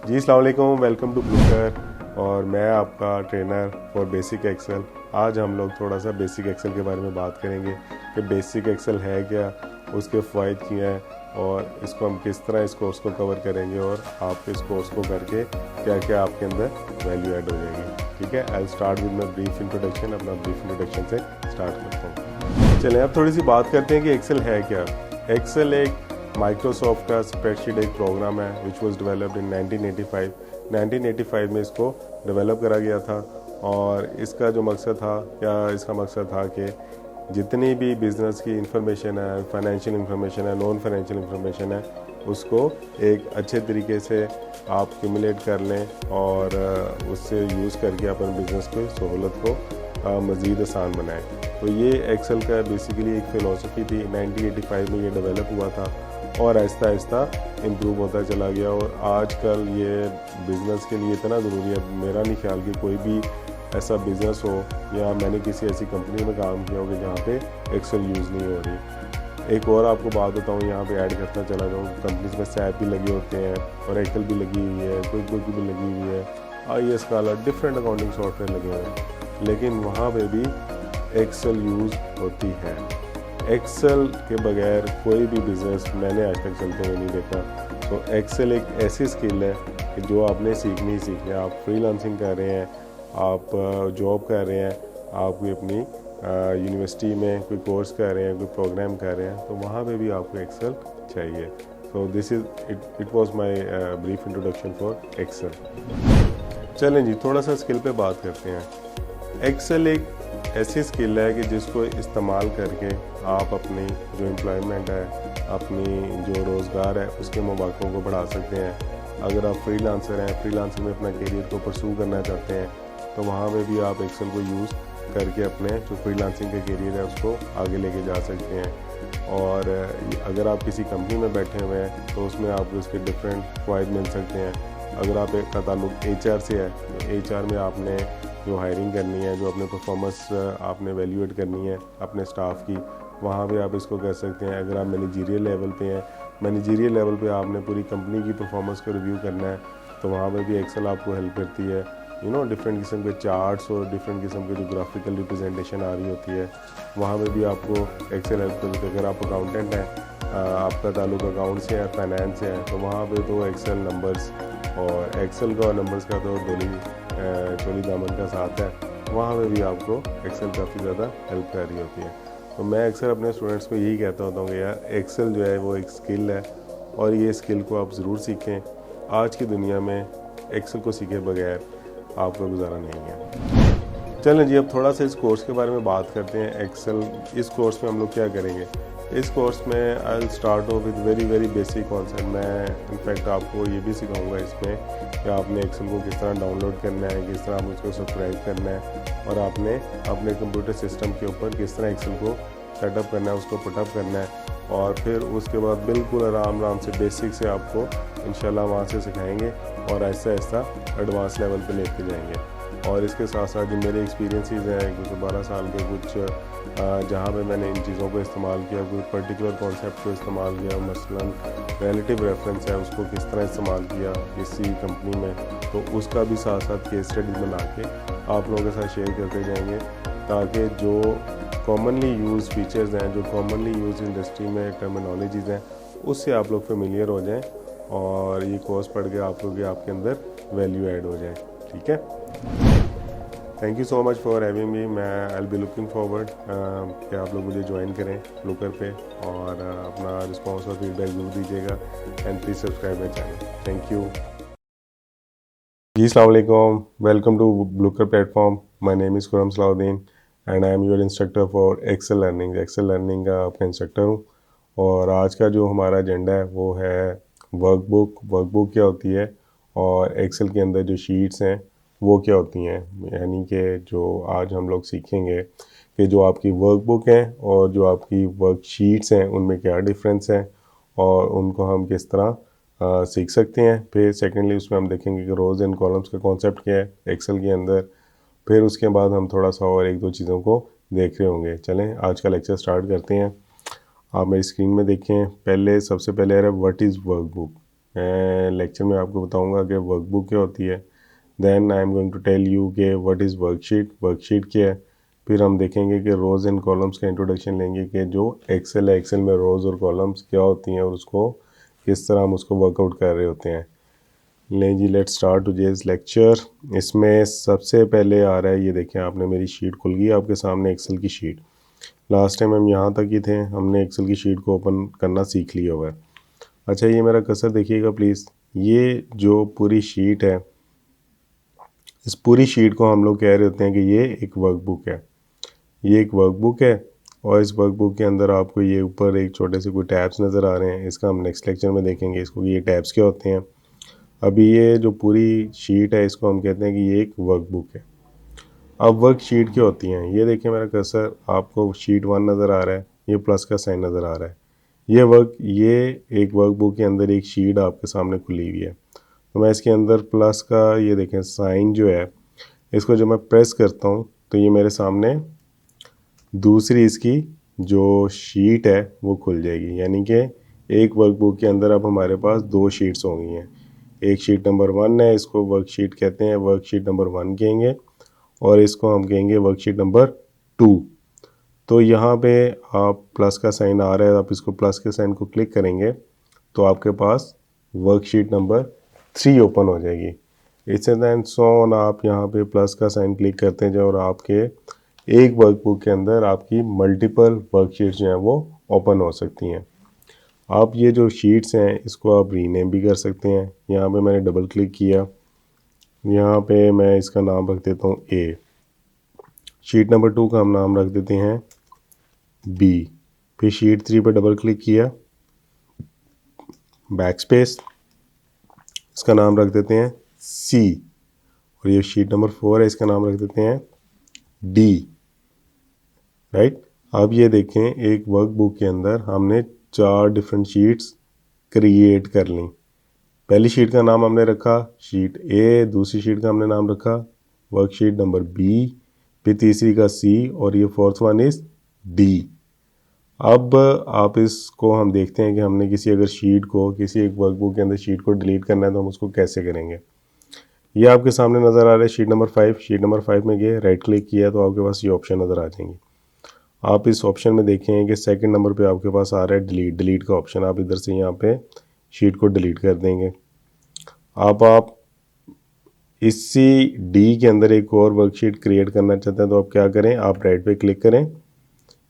जी अस्सलाम वालेकुम, welcome to ब्लूकर और मैं आपका ट्रेनर फॉर बेसिक एक्सेल। आज हम लोग थोड़ा सा बेसिक एक्सेल के बारे में बात करेंगे कि बेसिक एक्सेल है क्या, उसके फ़ायदे क्या हैं और इसको हम किस तरह इस कोर्स को कवर करेंगे और आप इस कोर्स को करके क्या क्या आपके अंदर वैल्यू ऐड हो जाएगी। ठीक है, I start with my brief introduction. अपना ब्रीफ इंट्रोडक्शन से स्टार्ट करता हूँ। चलें अब थोड़ी सी बात करते हैं कि एक्सेल है क्या। एक्सेल एक माइक्रोसॉफ्ट का स्प्रेडशीट एक प्रोग्राम है विच वॉज डेवलप्ड इन 1985 में इसको डेवलप करा गया था। और इसका जो मकसद था इसका मकसद था कि जितनी भी बिज़नेस की इंफॉर्मेशन है, फाइनेंशियल इंफॉर्मेशन है, नॉन फाइनेंशियल इंफॉर्मेशन है, उसको एक अच्छे तरीके से आप क्यूमुलेट कर लें और उससे यूज़ करके अपन बिज़नेस की सहूलत को मज़ीद आसान बनाएं। तो ये एक्सेल का बेसिकली एक फ़िलॉसफी थी। 1985 में ये डेवलप हुआ था और आहिस्ता आहिस्ता इम्प्रूव होता चला गया और आजकल ये बिज़नेस के लिए इतना ज़रूरी है। मेरा नहीं ख्याल कि कोई भी ऐसा बिज़नेस हो या मैंने किसी ऐसी कंपनी में काम किया हो कि जहाँ पे एक्सेल यूज़ नहीं हो रही। एक और आपको बात बताऊँ, यहाँ पे ऐड करता चला जाऊँ, कंपनीज में सैप भी लगे होते हैं और एक्सेल भी लगी हुई है, क्विक बुक भी लगी हुई है, IAS scholar, different accounting software लगे हुए हैं, लेकिन वहाँ पर भी एक्सेल यूज़ होती है। एक्सेल के बगैर कोई भी बिज़नेस मैंने आज तक चलते हुए नहीं देखा। तो एक्सेल एक ऐसी स्किल है कि जो आपने सीखनी ही सीखनी है। आप फ्रीलांसिंग कर रहे हैं, आप जॉब कर रहे हैं, आप कोई अपनी यूनिवर्सिटी में कोई कोर्स कर रहे हैं, कोई प्रोग्राम कर रहे हैं, तो वहाँ पे भी आपको एक्सेल चाहिए। So this is it was my brief introduction for Excel. चलें जी, थोड़ा सा स्किल पे बात करते हैं। एक्सेल एक ऐसी स्किल है कि जिसको इस्तेमाल करके आप अपनी जो एम्प्लॉयमेंट है, अपनी जो रोज़गार है, उसके मौक़ों को बढ़ा सकते हैं। अगर आप फ्रीलांसर हैं, फ्रीलांसर में अपना करियर को परस्यू करना चाहते हैं, तो वहाँ पे भी आप एक्सेल को यूज़ करके अपने जो फ्रीलांसिंग का करियर है उसको आगे लेके जा सकते हैं। और अगर आप किसी कंपनी में बैठे हुए हैं तो उसमें आपको इसके डिफरेंट फ़ायदे मिल सकते हैं। अगर आप का ताल्लुक HR से है तो HR में आपने जो हायरिंग करनी है, जो अपने परफॉर्मेंस आपने वैल्यूएट करनी है अपने स्टाफ की, वहाँ पे आप इसको कर सकते हैं। अगर आप मैनेजरियल लेवल पे हैं, मैनेजरियल लेवल पे आपने पूरी कंपनी की परफॉर्मेंस को रिव्यू करना है, तो वहाँ पे भी एक्सेल आपको हेल्प करती है। डिफरेंट किस्म के चार्ट्स और डिफरेंट किस्म के जो ग्राफिकल रिप्रेजेंटेशन आ रही होती है, वहाँ पे भी आपको एक्सेल हेल्प करती है। अगर आप अकाउंटेंट हैं, आपका ताल्लुक अकाउंट से है, फाइनेंस से है, तो वहाँ पे तो एक्सेल नंबर्स और एक्सेल का और नंबर्स का तो चोली दामन का साथ है, वहाँ पे भी आपको एक्सेल काफ़ी ज़्यादा हेल्प कर रही होती है। तो मैं अक्सर अपने स्टूडेंट्स को यही कहता होता हूँ कि यार एक्सेल जो है वो एक स्किल है और ये स्किल को आप ज़रूर सीखें। आज की दुनिया में एक्सेल को सीखे बगैर आपका गुजारा नहीं है। चलें जी, अब थोड़ा सा इस कोर्स के बारे में बात करते हैं। एक्सेल इस कोर्स में हम लोग क्या करेंगे। इस कोर्स में I will start of with very basic concept. मैं इनफैक्ट आपको ये भी सिखाऊंगा इसमें कि आपने एक्सेल को किस तरह डाउनलोड करना है, किस तरह आप उसको सब्सक्राइब करना है और आपने अपने कंप्यूटर सिस्टम के ऊपर किस तरह एक्सेल को सेटअप करना है, उसको पुटअप करना है। और फिर उसके बाद बिल्कुल आराम से बेसिक से आपको इंशाल्लाह वहाँ से सिखाएंगे और आहिस्ता आहिस्ता एडवांस लेवल पे लेके जाएंगे। और इसके साथ साथ जो मेरे एक्सपीरियंसेस हैं कुछ 12 साल के, कुछ जहाँ पे मैंने इन चीज़ों को इस्तेमाल किया, कोई पर्टिकुलर कॉन्सेप्ट को इस्तेमाल किया, मसलन रिलेटिव रेफरेंस है उसको किस तरह इस्तेमाल किया किसी कंपनी में, तो उसका भी साथ साथ केस स्टडी बना के आप लोगों के साथ शेयर करते जाएंगे, ताकि जो कॉमनली यूज़ फीचर्स हैं, जो कॉमनली यूज़ इंडस्ट्री में टर्मिनोलॉजीज़ हैं, उससे आप लोग फेमिलियर हो जाएं और ये कोर्स पढ़ के आप लोग आपके अंदर वैल्यू ऐड हो जाए। ठीक है, thank you so much for having me. मैं I will be looking forward कि आप लोग मुझे ज्वाइन करें ब्लूकर पे और अपना रिस्पॉन्स और फीडबैक ज़रूर दीजिएगा and please subscribe my channel. Thank you जी, अस्सलाम वालेकुम, welcome to Blucker platform. My name is Khurram Salahuddin and I am your instructor for Excel learning. Excel learning का आपका इंस्ट्रक्टर हूँ और आज का जो हमारा एजेंडा है वो है वर्कबुक। वर्कबुक क्या होती है और एक्सेल के अंदर जो शीट्स हैं वो क्या होती हैं, यानी कि जो आज हम लोग सीखेंगे कि जो आपकी वर्कबुक हैं और जो आपकी वर्कशीट्स हैं उनमें क्या डिफरेंस है और उनको हम किस तरह सीख सकते हैं। फिर सेकेंडली उसमें हम देखेंगे कि रोज़ एंड कॉलम्स का कॉन्सेप्ट क्या है एक्सेल के अंदर। फिर उसके बाद हम थोड़ा सा और एक दो चीज़ों को देख रहे होंगे। चलें आज का लेक्चर स्टार्ट करते हैं। आप मेरी स्क्रीन में देखें, सबसे पहले आ रहा है व्हाट इज़ वर्कबुक, लेक्चर में आपको बताऊंगा कि वर्कबुक क्या होती है। Then I am going to tell you कि व्हाट इज़ वर्कशीट, वर्कशीट क्या है। फिर हम देखेंगे कि रोज़ एंड कॉलम्स का इंट्रोडक्शन लेंगे कि जो एक्सेल है, एक्सेल में रोज़ और कॉलम्स क्या होती हैं और उसको किस तरह हम उसको वर्कआउट कर रहे होते हैं। लें जी, लेट्स स्टार्ट टुडेज लेक्चर। इसमें सबसे पहले आ रहा है, ये देखें आपने मेरी शीट खुल गई आपके सामने, एक्सेल की शीट। लास्ट टाइम हम यहाँ तक ही थे, हमने एक्सेल की शीट को ओपन करना सीख लिया हुआ है। अच्छा, ये मेरा कर्सर देखिएगा प्लीज़। ये जो पूरी शीट है, इस पूरी शीट को हम लोग कह रहे होते हैं कि ये एक वर्कबुक है। ये एक वर्कबुक है और इस वर्कबुक के अंदर आपको ये ऊपर एक छोटे से कोई टैब्स नज़र आ रहे हैं। इसका हम नेक्स्ट लेक्चर में देखेंगे इसको कि ये टैब्स क्या होते हैं। अभी ये जो पूरी शीट है इसको हम कहते हैं कि ये एक वर्कबुक है। अब वर्कशीट क्या होती हैं, ये देखिए मेरा कर्सर, आपको शीट 1 नज़र आ रहा है, ये प्लस का साइन नज़र आ रहा है। ये एक वर्कबुक के अंदर एक शीट आपके सामने खुली हुई है। तो मैं इसके अंदर प्लस का, ये देखें साइन जो है, इसको जब मैं प्रेस करता हूँ तो ये मेरे सामने दूसरी इसकी जो शीट है वो खुल जाएगी। यानी कि एक वर्कबुक के अंदर अब हमारे पास 2 शीट्स हो गई हैं। एक शीट नंबर 1 है, इसको वर्कशीट कहते हैं, वर्कशीट नंबर 1 कहेंगे, और इसको हम कहेंगे वर्कशीट नंबर 2। तो यहाँ पे आप प्लस का साइन आ रहा है, आप इसको प्लस के साइन को क्लिक करेंगे तो आपके पास वर्कशीट नंबर 3 ओपन हो जाएगी। इट्स दैन सो ऑन, आप यहाँ पे प्लस का साइन क्लिक करते हैं और आपके एक वर्कबुक के अंदर आपकी मल्टीपल वर्कशीट्स जो हैं वो ओपन हो सकती हैं। आप ये जो शीट्स हैं इसको आप रीनेम भी कर सकते हैं। यहाँ पे मैंने डबल क्लिक किया, यहाँ पे मैं इसका नाम रख देता हूँ ए। शीट नंबर 2 का हम नाम रख देते हैं बी। फिर शीट 3 पर डबल क्लिक किया, बैक स्पेस, इसका नाम रख देते हैं सी। और ये शीट नंबर 4 है, इसका नाम रख देते हैं डी। राइट। अब ये देखें, एक वर्कबुक के अंदर हमने 4 डिफरेंट शीट्स क्रिएट कर ली। पहली शीट का नाम हमने रखा शीट ए, दूसरी शीट का हमने नाम रखा वर्कशीट नंबर बी, फिर तीसरी का सी, और ये 4th वन इज़ डी। अब आप इसको हम देखते हैं कि हमने किसी अगर शीट को, किसी एक वर्कबुक के अंदर शीट को डिलीट करना है तो हम उसको कैसे करेंगे। ये आपके सामने नज़र आ रहा है शीट नंबर 5। शीट नंबर 5 में गए, राइट क्लिक किया तो आपके पास ये ऑप्शन नज़र आ जाएंगे। आप इस ऑप्शन में देखें कि सेकंड नंबर पे आपके पास आ रहा है डिलीट का ऑप्शन। आप इधर से यहाँ पे शीट को डिलीट कर देंगे। आप इसी डी के अंदर एक और वर्कशीट क्रिएट करना चाहते हैं तो आप क्या करें, आप राइट पे क्लिक करें,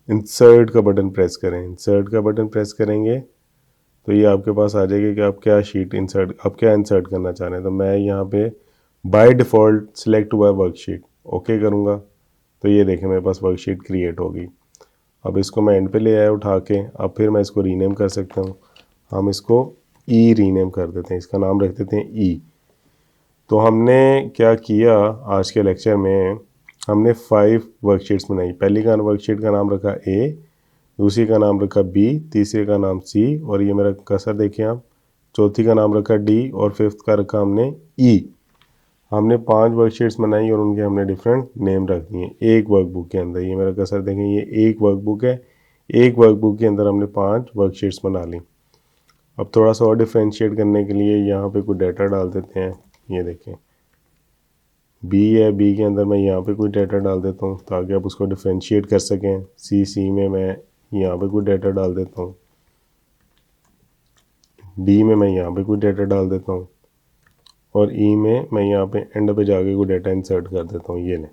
इंसर्ट का बटन प्रेस करें। इंसर्ट का बटन प्रेस करेंगे तो ये आपके पास आ जाएगा कि आप क्या शीट इंसर्ट, आप क्या इंसर्ट करना चाह रहे हैं। तो मैं यहाँ पे बाय डिफ़ॉल्ट सिलेक्ट हुआ है वर्कशीट, ओके करूँगा तो ये देखें मेरे पास वर्कशीट क्रिएट होगी। अब इसको मैं एंड पे ले आया उठा के, अब फिर मैं इसको रीनेम कर सकता हूँ। हम इसको ई रीनेम कर देते हैं, इसका नाम रख देते हैं ई। तो हमने क्या किया आज के लेक्चर में, हमने 5 वर्कशीट्स बनाई। पहली का वर्कशीट का नाम रखा ए, दूसरी का नाम रखा बी, तीसरे का नाम सी, और ये मेरा कर्सर देखिए आप, चौथी का नाम रखा डी, और 5th का रखा हमने ई। हमने 5 वर्कशीट्स बनाई और उनके हमने डिफरेंट नेम रख दिए एक वर्कबुक के अंदर। ये मेरा कर्सर देखें, ये एक वर्कबुक है, एक वर्कबुक के अंदर हमने 5 वर्कशीट्स बना ली। अब थोड़ा सा और डिफ्रेंशिएट करने के लिए यहाँ पे कोई डाटा डाल देते हैं। ये देखें बी है, बी के अंदर मैं यहाँ पे कोई डाटा डाल देता हूँ ताकि आप उसको डिफ्रेंशिएट कर सकें। सी में मैं यहाँ पे कोई डाटा डाल देता हूँ, डी में मैं यहाँ पे कोई डाटा डाल देता हूँ, और ई में मैं यहाँ पे एंड पे जाके कोई डाटा इंसर्ट कर देता हूँ। ये लें,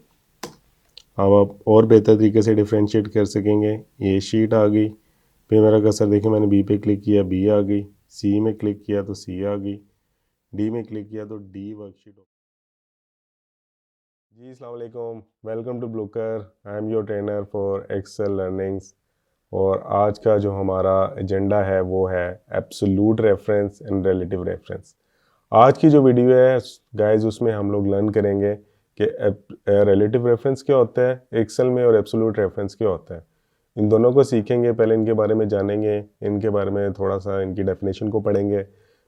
अब आप और बेहतर तरीके से डिफ्रेंशिएट कर सकेंगे। ये शीट आ गई, फिर मेरा कर्सर देखिए, मैंने बी पे क्लिक किया, बी आ गई, सी में क्लिक किया तो सी आ गई, डी में क्लिक किया तो डी वर्कशीट। जी अस्सलाम वालेकुम, welcome to Blucker. I am your trainer for Excel learnings. और आज का जो हमारा एजेंडा है वो है absolute reference and relative reference. आज की जो वीडियो है गाइस, उसमें हम लोग लर्न करेंगे कि रिलेटिव रेफरेंस क्या होता है एक्सेल में और एब्सोल्यूट रेफरेंस क्या होता है। इन दोनों को सीखेंगे, पहले इनके बारे में जानेंगे, इनके बारे में थोड़ा सा इनकी डेफिनेशन को पढ़ेंगे,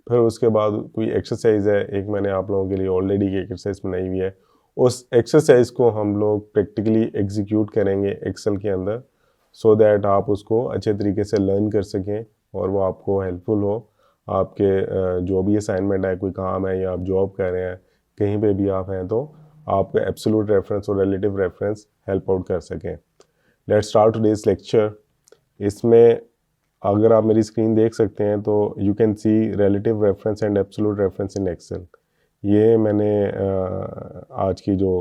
फिर उसके बाद कोई एक्सरसाइज है, एक मैंने आप लोगों के लिए ऑलरेडी एक्सरसाइज बनाई हुई है, उस एक्सरसाइज को हम लोग प्रैक्टिकली एग्जीक्यूट करेंगे एक्सेल के अंदर, सो दैट आप उसको अच्छे तरीके से लर्न कर सकें और वो आपको हेल्पफुल हो आपके जो भी असाइनमेंट है, कोई काम है या आप जॉब कर रहे हैं, कहीं पे भी आप हैं, तो आपका एब्सोल्यूट रेफरेंस और रिलेटिव रेफरेंस हेल्प आउट कर सकें। Let's start today's lecture. इसमें अगर आप मेरी स्क्रीन देख सकते हैं तो you can see relative reference and absolute reference in Excel. ये मैंने आज की जो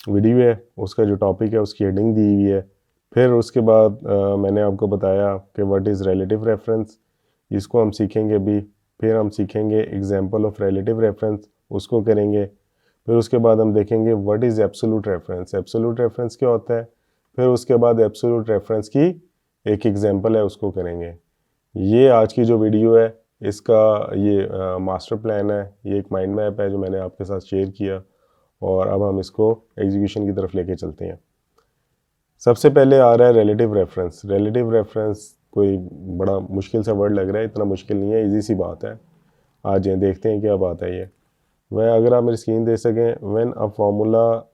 वीडियो है उसका जो टॉपिक है उसकी हेडिंग दी हुई है। फिर उसके बाद मैंने आपको बताया कि व्हाट इज़ रिलेटिव रेफरेंस, इसको हम सीखेंगे भी। फिर हम सीखेंगे एग्जांपल ऑफ रिलेटिव रेफरेंस, उसको करेंगे। फिर उसके बाद हम देखेंगे what is absolute reference, absolute reference क्या होता है। फिर उसके बाद एब्सोल्यूट रेफरेंस की एक एग्जांपल है, उसको करेंगे। ये आज की जो वीडियो है इसका ये मास्टर प्लान है, ये एक माइंड मैप है जो मैंने आपके साथ शेयर किया, और अब हम इसको एग्जीक्यूशन की तरफ लेके चलते हैं। सबसे पहले आ रहा है रिलेटिव रेफरेंस। रिलेटिव रेफरेंस कोई बड़ा मुश्किल सा वर्ड लग रहा है, इतना मुश्किल नहीं है, इजी सी बात है। आज ये देखते हैं क्या बात है ये। वह अगर आप मेरी स्क्रीन देख सकें, when a formula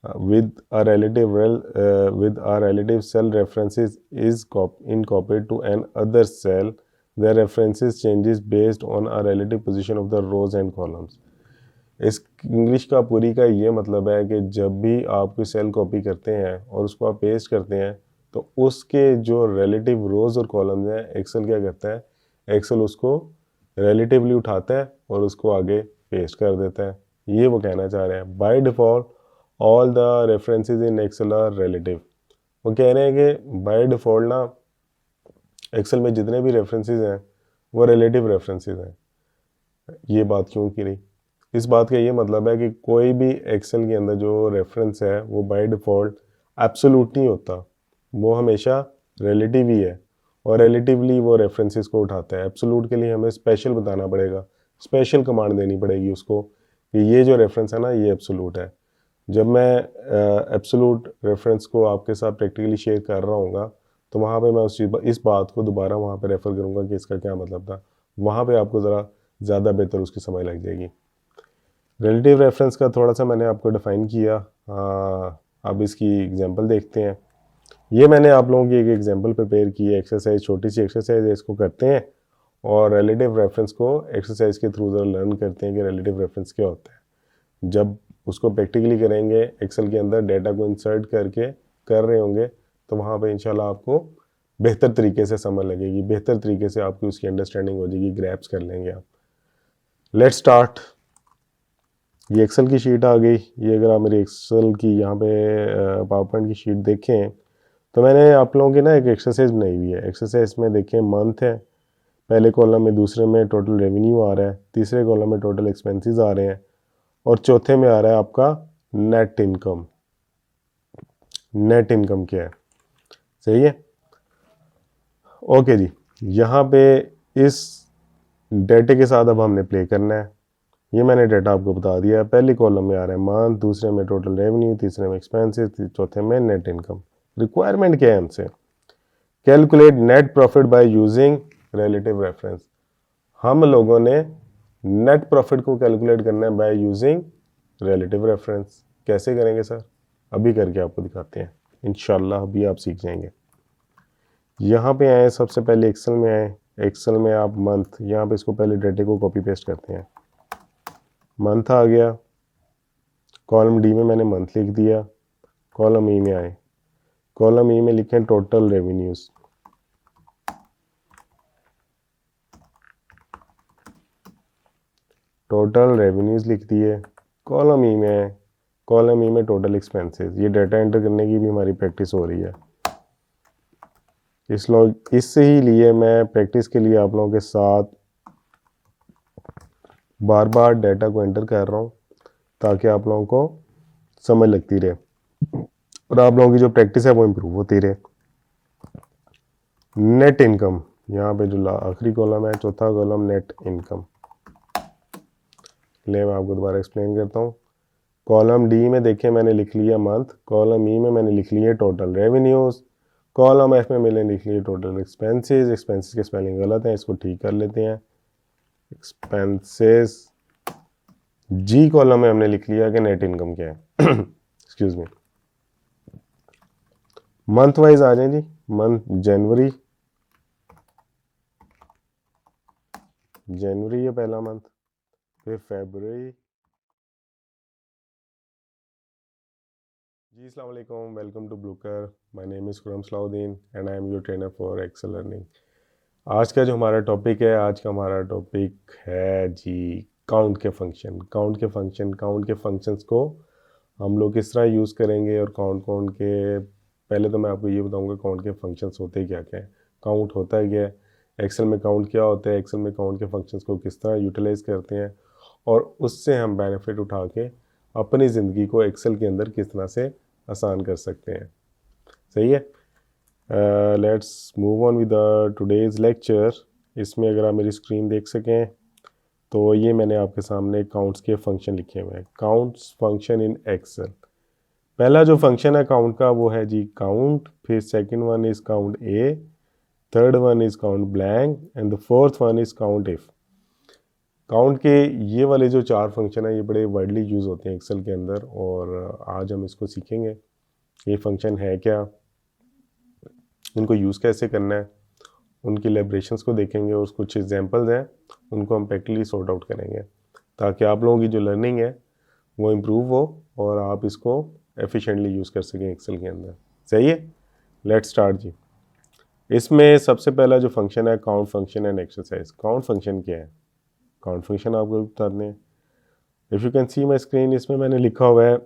with a relative cell references is copied to an other cell, the references changes based on a relative position of the rows and columns। इस इंग्लिश का पूरी का ये मतलब है कि जब भी आप कोई सेल कॉपी करते हैं और उसको आप पेस्ट करते हैं तो उसके जो रिलेटिव रोज और कॉलम्स हैं, एक्सेल क्या करता है, एक्सेल उसको रिलेटिवली उठाता है और उसको आगे पेस्ट कर देता है। ये वो कहना चाह रहे हैं। By default all the references in Excel are relative. वो कह रहे हैं कि बाय डिफ़ॉल्ट ना एक्सेल में जितने भी रेफरेंसेस हैं वो रिलेटिव रेफरेंसेस हैं। ये बात क्यों की रही, इस बात का ये मतलब है कि कोई भी एक्सेल के अंदर जो रेफरेंस है वो बाय डिफ़ॉल्ट एब्सोल्यूट नहीं होता, वो हमेशा रिलेटिव ही है, और रिलेटिवली वो रेफरेंसेस को उठाता है। एब्सोल्यूट के लिए हमें स्पेशल बताना पड़ेगा, स्पेशल कमांड देनी पड़ेगी उसको कि ये जो रेफरेंस है ना ये एब्सोल्यूट है। जब मैं एब्सोल्यूट रेफरेंस को आपके साथ प्रैक्टिकली शेयर कर रहा हूँ तो वहाँ पे मैं इस बात को दोबारा वहाँ पे रेफ़र करूँगा कि इसका क्या मतलब था। वहाँ पे आपको ज़रा ज़्यादा बेहतर उसकी समझ लग जाएगी। रिलेटिव रेफरेंस का थोड़ा सा मैंने आपको डिफ़ाइन किया। अब इसकी एग्जांपल देखते हैं। ये मैंने आप लोगों की एक एग्जांपल प्रिपेयर की है, एक्सरसाइज, छोटी सी एक्सरसाइज है, इसको करते हैं और रिलेटिव रेफरेंस को एक्सरसाइज के थ्रू ज़रा लर्न करते हैं कि रिलेटिव रेफरेंस क्या होता है। जब उसको प्रैक्टिकली करेंगे, एक्सेल के अंदर डेटा को इंसर्ट करके कर रहे होंगे, तो वहाँ पे इंशाल्लाह आपको बेहतर तरीके से समझ लगेगी, बेहतर तरीके से आपकी उसकी अंडरस्टैंडिंग हो जाएगी, ग्रैप्स कर लेंगे आप। Let's start. ये एक्सेल की शीट आ गई। ये अगर आप मेरी एक्सेल की यहाँ पे पावर पॉइंट की शीट देखें तो मैंने आप लोगों की ना एक एक्सरसाइज बनाई हुई है। एक्सरसाइज में देखें मंथ है पहले कॉलम में, दूसरे में टोटल रेवेन्यू आ रहा है, तीसरे कॉलम में टोटल एक्सपेंसेस आ रहे हैं, और चौथे में आ रहा है आपका नेट इनकम। नेट इनकम क्या है, सही है। ओके जी, यहाँ पे इस डेटे के साथ अब हमने प्ले करना है। ये मैंने डेटा आपको बता दिया है। पहली कॉलम में आ रहा है मंथ, दूसरे में टोटल रेवेन्यू, तीसरे में एक्सपेंसेस, चौथे में नेट इनकम। रिक्वायरमेंट क्या है हमसे, calculate net profit by using relative reference. हम लोगों ने नेट प्रॉफिट को कैलकुलेट करना है बाय यूजिंग रिलेटिव रेफरेंस। कैसे करेंगे सर, अभी करके आपको दिखाते हैं, इंशाल्लाह अभी आप सीख जाएंगे। यहाँ पे आए, सबसे पहले एक्सेल में आए। एक्सेल में आप मंथ, यहाँ पे इसको पहले डेटे को कॉपी पेस्ट करते हैं। मंथ आ गया, कॉलम डी में मैंने मंथ लिख दिया। कॉलम ई में आए, कॉलम ई में लिखें टोटल रेवेन्यूज। टोटल रेवेन्यूज लिख दिए। कॉलम ई में आए, कॉलम ई में टोटल एक्सपेंसेस। ये डाटा एंटर करने की भी हमारी प्रैक्टिस हो रही है। इससे ही लिए मैं प्रैक्टिस के लिए आप लोगों के साथ बार बार डाटा को एंटर कर रहा हूँ ताकि आप लोगों को समझ लगती रहे और आप लोगों की जो प्रैक्टिस है वो इम्प्रूव होती रहे। नेट इनकम, यहाँ पे जो आखिरी कॉलम है, चौथा कॉलम नेट इनकम। ले मैं आपको दोबारा एक्सप्लेन करता हूँ। कॉलम डी में देखिए मैंने लिख लिया मंथ, कॉलम ई में मैंने लिख लिया टोटल रेवेन्यूज, कॉलम एफ में मैंने लिख लिया टोटल एक्सपेंसेस। एक्सपेंसेस के स्पेलिंग गलत है, इसको ठीक कर लेते हैं। एक्सपेंसेस। जी कॉलम में हमने लिख लिया कि नेट इनकम क्या है। Excuse me. मंथ वाइज आ जाए जी। मंथ जनवरी, जनवरी है पहला मंथ, फिर फरवरी। जी अस्सलाम वालेकुम, welcome to Blucker. My name is Khurram Salahuddin and I am your trainer for Excel learning. आज का जो हमारा टॉपिक है, आज का हमारा टॉपिक है जी काउंट के फंक्शन। काउंट के फंक्शंस को हम लोग किस तरह यूज़ करेंगे और काउंट के पहले तो मैं आपको ये बताऊंगा काउंट के फंक्शंस होते क्या क्या है, काउंट होता है क्या है, एक्सेल में काउंट क्या होता है, एक्सेल में काउंट के फंक्शंस को किस तरह यूटिलाइज करते हैं और उससे हम बेनिफिट उठा के अपनी ज़िंदगी को एक्सेल के अंदर किस तरह से आसान कर सकते हैं। सही है। Let's move on with today's lecture. इसमें अगर आप मेरी स्क्रीन देख सकें तो ये मैंने आपके सामने काउंट्स के फंक्शन लिखे हुए हैं, काउंट्स फंक्शन इन एक्सेल। पहला जो फंक्शन है काउंट का वो है जी काउंट, फिर second one is count A, third one is count blank and the fourth one is count if. Count के ये वाले जो चार फंक्शन हैं ये बड़े वाइडली यूज़ होते हैं एक्सेल के अंदर और आज हम इसको सीखेंगे ये फंक्शन है क्या, इनको यूज़ कैसे करना है, उनकी लेब्रेशंस को देखेंगे और कुछ एग्जांपल्स हैं उनको हम प्रैक्टिकली सॉर्ट आउट करेंगे ताकि आप लोगों की जो लर्निंग है वो इम्प्रूव हो और आप इसको एफिशिएंटली यूज़ कर सकें एक्सेल के अंदर। सही है, लेट्स स्टार्ट जी। इसमें सबसे पहला जो फंक्शन है count function and exercise. Count function क्या है, काउंट फंक्शन आपको बता दें। If you can see my screen, इसमें मैंने लिखा हुआ है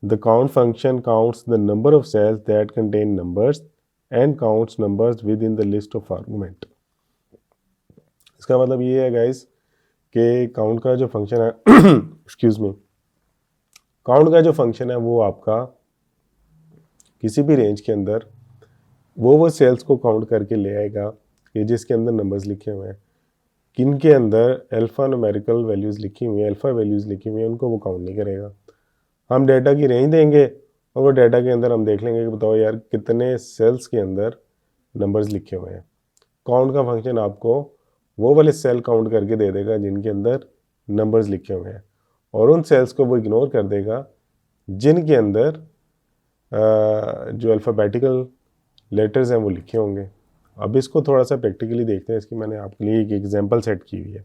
the count function counts the number of cells that contain numbers and counts numbers within the list of argument. इसका मतलब ये है गाइस कि काउंट का जो फंक्शन है एक्सक्यूज मी, काउंट का जो फंक्शन है वो आपका किसी भी रेंज के अंदर वो सेल्स को काउंट करके ले आएगा कि जिसके अंदर नंबर्स लिखे हुए हैं, किन के अंदर अल्फ़ा न्यूमेरिकल वैल्यूज़ लिखी हुई हैं, अल्फ़ा वैल्यूज़ लिखी हुई हैं, उनको वो काउंट नहीं करेगा। हम डेटा की रेंज देंगे और वो डेटा के अंदर हम देख लेंगे कि बताओ यार कितने सेल्स के अंदर नंबर्स लिखे हुए हैं। काउंट का फंक्शन आपको वो वाले सेल काउंट करके दे देगा जिनके अंदर नंबर्स लिखे हुए हैं और उन सेल्स को वो इग्नोर कर देगा जिनके अंदर जो अल्फ़ाबेटिकल लेटर्स हैं वो लिखे होंगे। अब इसको थोड़ा सा प्रैक्टिकली देखते हैं, इसकी मैंने आपके लिए एक एग्जांपल सेट की हुई है।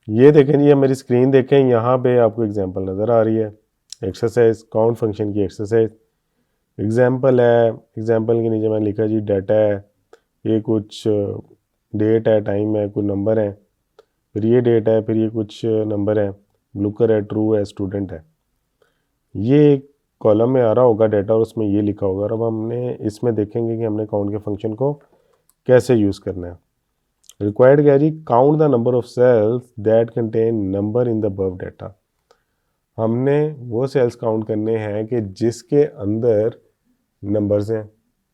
ये देखें जी, मेरी स्क्रीन देखें, यहाँ पे आपको एग्जांपल नज़र आ रही है, एक्सरसाइज, काउंट फंक्शन की एक्सरसाइज एग्जांपल है। एग्जांपल के नीचे मैंने लिखा जी डाटा है, ये कुछ डेट है, टाइम है, कुछ नंबर है, फिर ये डेट है, फिर ये कुछ नंबर है, ब्लूकर है, ट्रू है, स्टूडेंट है। ये कॉलम में आ रहा होगा डाटा और उसमें ये लिखा होगा। और अब हमने इसमें देखेंगे कि हमने काउंट के फंक्शन को कैसे यूज़ करना है। रिक्वायर्ड क्या जी, count the number of cells that contain number in the above data. हमने वो सेल्स काउंट करने हैं कि जिसके अंदर नंबर्स हैं।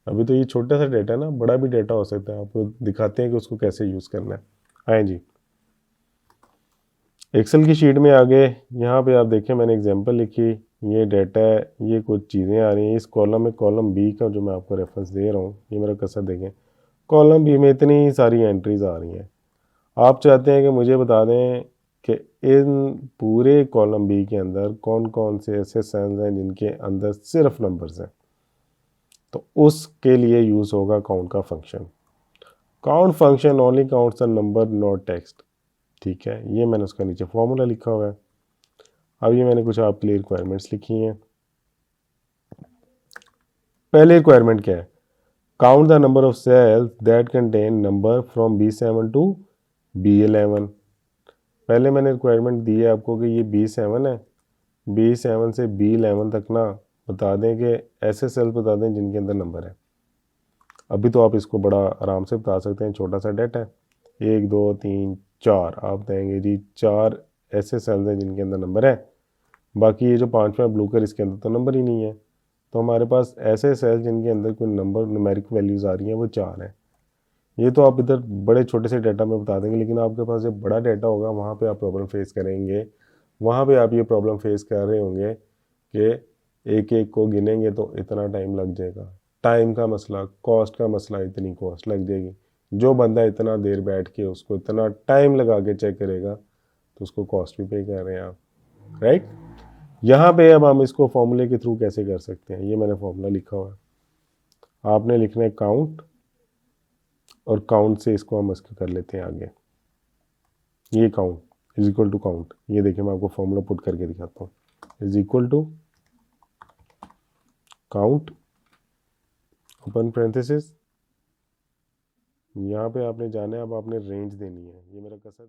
अभी तो ये छोटा सा डेटा ना, बड़ा भी डेटा हो सकता है, आपको दिखाते हैं कि उसको कैसे यूज़ करना है। आए जी, एक्सेल की शीट में आगे यहाँ पे आप देखें मैंने एग्जांपल लिखी, ये डाटा है, ये कुछ चीज़ें आ रही हैं इस कॉलम में। कॉलम बी का जो मैं आपको रेफरेंस दे रहा हूँ, ये मेरा कर्सर देखें, कॉलम बी में इतनी सारी एंट्रीज आ रही हैं। आप चाहते हैं कि मुझे बता दें कि इन पूरे कॉलम बी के अंदर कौन कौन से ऐसे सेल्स हैं जिनके अंदर सिर्फ नंबर्स हैं, तो उसके लिए यूज़ होगा काउंट का function. Count function only counts the number not text. ठीक है, ये मैंने उसका नीचे फॉर्मूला लिखा हुआ है। अब ये मैंने कुछ आपके लिए रिक्वायरमेंट्स लिखी हैं। पहले रिक्वायरमेंट क्या है, count the number of cells that contain number from B7 to B11। पहले मैंने रिक्वायरमेंट दी है आपको कि ये B7 है, B7 से B11 तक ना बता दें कि ऐसे सेल्स बता दें जिनके अंदर नंबर है। अभी तो आप इसको बड़ा आराम से बता सकते हैं, छोटा सा डेटा है, 1 2 3 4, आप देंगे जी 4 ऐसे सेल्स हैं जिनके अंदर नंबर है, बाकी ये जो पांचवा ब्लूकर इसके अंदर तो नंबर ही नहीं है। तो हमारे पास ऐसे सेल्स जिनके अंदर कोई नंबर न्यूमेरिक वैल्यूज़ आ रही हैं वो 4 हैं। ये तो आप इधर बड़े छोटे से डाटा में बता देंगे, लेकिन आपके पास जब बड़ा डाटा होगा वहाँ पे आप प्रॉब्लम फेस करेंगे। वहाँ पे आप ये प्रॉब्लम फेस कर रहे होंगे कि एक एक को गिनेंगे तो इतना टाइम लग जाएगा, टाइम का मसला, कॉस्ट का मसला, इतनी कॉस्ट लग जाएगी। जो बंदा इतना देर बैठ के उसको इतना टाइम लगा के चेक करेगा तो उसको कॉस्ट भी पे कर रहे हैं आप, राइट। यहाँ पे अब हम इसको फॉर्मूले के थ्रू कैसे कर सकते हैं, ये मैंने फॉर्मूला लिखा हुआ है। आपने लिखना है काउंट और काउंट से इसको हम इसको कर लेते हैं आगे। ये count is equal to count, ये देखिए मैं आपको फॉर्मूला पुट करके दिखाता हूँ, is equal to count open parenthesis, यहाँ पे आपने जाना है, अब आपने रेंज देनी है। ये मेरा कसर